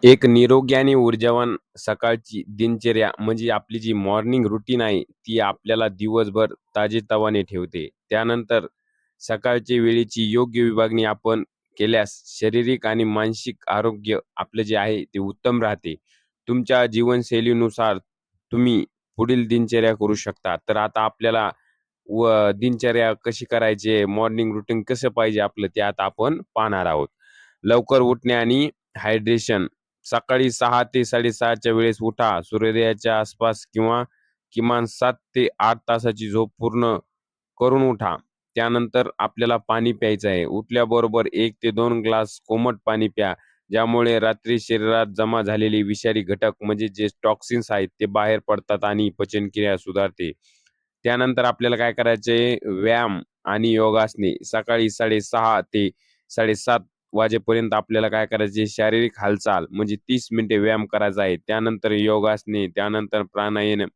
एक निरोगी आणि ऊर्जावान सकाळची दिनचर्या म्हणजे आपली जी मॉर्निंग रुटीन आहे, ती आपल्याला दिवसभर ताजेतवाने ठेवते. त्यानंतर सकाळच्या वेळेची योग्य विभागणी आपण केल्यास शारीरिक आणि मानसिक आरोग्य आपलं जे आहे ते उत्तम राहते. तुमच्या जीवनशैलीनुसार तुम्ही पुढील दिनचर्या करू शकता. तर आता आपल्याला दिनचर्या कशी करायची, मॉर्निंग रुटीन कसं पाहिजे आपलं, ते आता आपण पाहणार आहोत. लवकर उठणे आणि हायड्रेशन. सकाळी 6 ते 6:30 च्या वेळेस उठा. सूर्योदयाच्या आसपास किंवा किमान 7 ते 8 तासाची झोप पूर्ण करून उठा. त्यानंतर आपल्याला पाणी प्यायचं आहे. उठल्याबरोबर 1 ते 2 ग्लास कोमट पाणी प्या. ज्यामुळे रात्री शरीरात जमा झालेले विषारी घटक म्हणजे जे टॉक्सिन्स आहेत ते बाहेर पडतात आणि पचनक्रिया सुधारते. त्यानंतर आपल्याला काय करायचंय, व्यायाम आणि योगासने. सकाळी 6:30 ते 7:30 वाजेपर्यंत आपल्याला काय करायचे, शारीरिक हालचाल म्हणजे 30 मिनिटे व्यायाम करायचा आहे. त्यानंतर योगासने, त्यानंतर प्राणायाम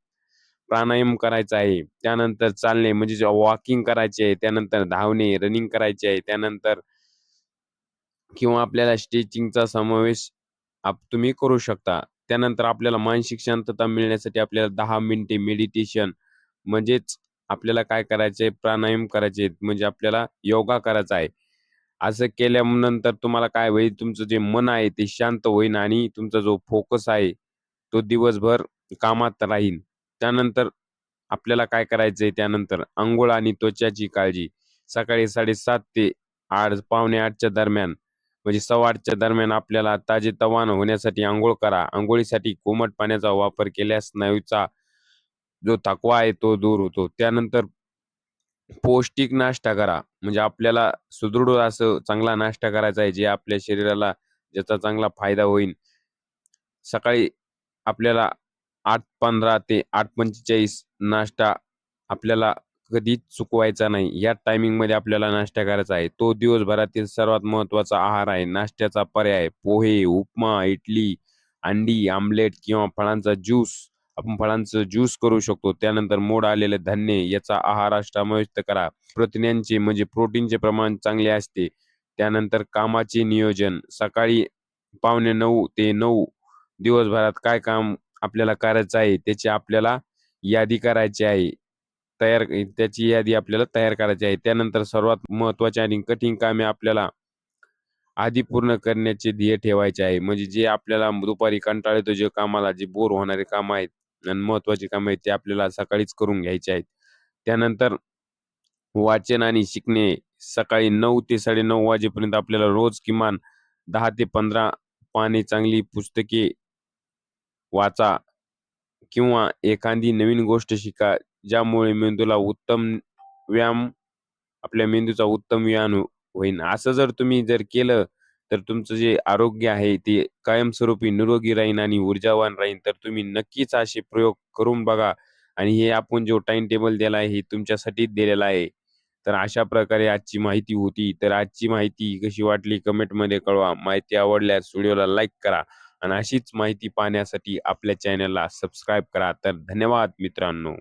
प्राणायाम करायचा आहे. त्यानंतर चालणे म्हणजे जे वॉकिंग करायचे आहे. त्यानंतर धावणे, रनिंग करायचे आहे. त्यानंतर किंवा आपल्याला स्ट्रेचिंगचा समावेश तुम्ही करू शकता. त्यानंतर आपल्याला मानसिक शांतता मिळण्यासाठी आपल्याला 10 मिनिटे मेडिटेशन म्हणजेच आपल्याला काय करायचंय, प्राणायाम करायचे आहेत. म्हणजे आपल्याला योगा करायचा आहे. असं केल्यानंतर तुम्हाला काय होईल, तुमचं जे मन आहे ते शांत होईल आणि तुमचा जो फोकस आहे, तो दिवसभर कामात राहील. त्यानंतर आपल्याला काय करायचंय, त्यानंतर अंघोळ आणि त्वचाची काळजी. सकाळी 7:30 ते 8, पावणे 8च्या दरम्यान म्हणजे 8:15च्या दरम्यान आपल्याला ताजेतवानं होण्यासाठी अंघोळ करा. अंघोळीसाठी कोमट पाण्याचा वापर केल्यास स्नायूचा जो थकवा आहे तो दूर होतो. त्यानंतर पौष्टिक नाश्ता करा. म्हणजे आपल्याला सुदृढ असं चांगला नाश्ता करायचा आहे, जे आपल्या शरीराला ज्याचा चांगला फायदा होईल. सकाळी आपल्याला 8:15 ते 8:45 नाश्ता आपल्याला कधीच चुकवायचा नाही. या टायमिंगमध्ये आपल्याला नाश्ता करायचा आहे. तो दिवसभरातील सर्वात महत्त्वाचा आहार आहे. नाश्त्याचा पर्याय पोहे, उपमा, इडली, अंडी, आमलेट किंवा फळांचा ज्यूस. आपण फळांचं ज्यूस करू शकतो. त्यानंतर मोड आलेले धान्य याचा आहारात समाविष्ट करा. प्रथिनांचे म्हणजे प्रोटीनचे प्रमाण चांगले असते. त्यानंतर कामाचे नियोजन. सकाळी पावणे 9 ते 9 दिवसभरात काय काम आपल्याला करायचं आहे, त्याची आपल्याला यादी करायची आहे. त्याची यादी आपल्याला तयार करायची आहे. त्यानंतर सर्वात महत्त्वाची आणि कठीण कामे आपल्याला आधी पूर्ण करण्याचे ध्येय ठेवायचे आहे. म्हणजे जे आपल्याला दुपारी कंटाळा येतो, जे कामाला जे बोर होणारे कामं आहेत आणि महत्त्वाची कामं आहेत, ते आपल्याला सकाळीच करून घ्यायची आहेत. त्यानंतर वाचन आणि शिकणे. सकाळी 9 ते 9:30 वाजेपर्यंत आपल्याला रोज किमान 10 ते 15 पाने चांगली पुस्तके वाचा किंवा एखादी नवीन गोष्ट शिका, ज्यामुळे मेंदूला उत्तम व्यायाम आपल्या मेंदूचा उत्तम व्यायाम होईल. असं जर तुम्ही केलं, तर तुमचं जे आरोग्य आहे ते कायमस्वरूपी निरोगी राहील आणि ऊर्जावान राहील. तर तुम्ही नक्कीच असे प्रयोग करून बघा आणि हे आपण जो टाईम टेबल दिला आहे, हे तुमच्यासाठीच दिलेला आहे. तर अशा प्रकारे आजची माहिती होती. तर आजची माहिती कशी वाटली कमेंटमध्ये कळवा. माहिती आवडल्यास व्हिडिओला लाईक करा आणि अशीच माहिती पाहण्यासाठी आपल्या चॅनलला सबस्क्राईब करा. तर धन्यवाद मित्रांनो.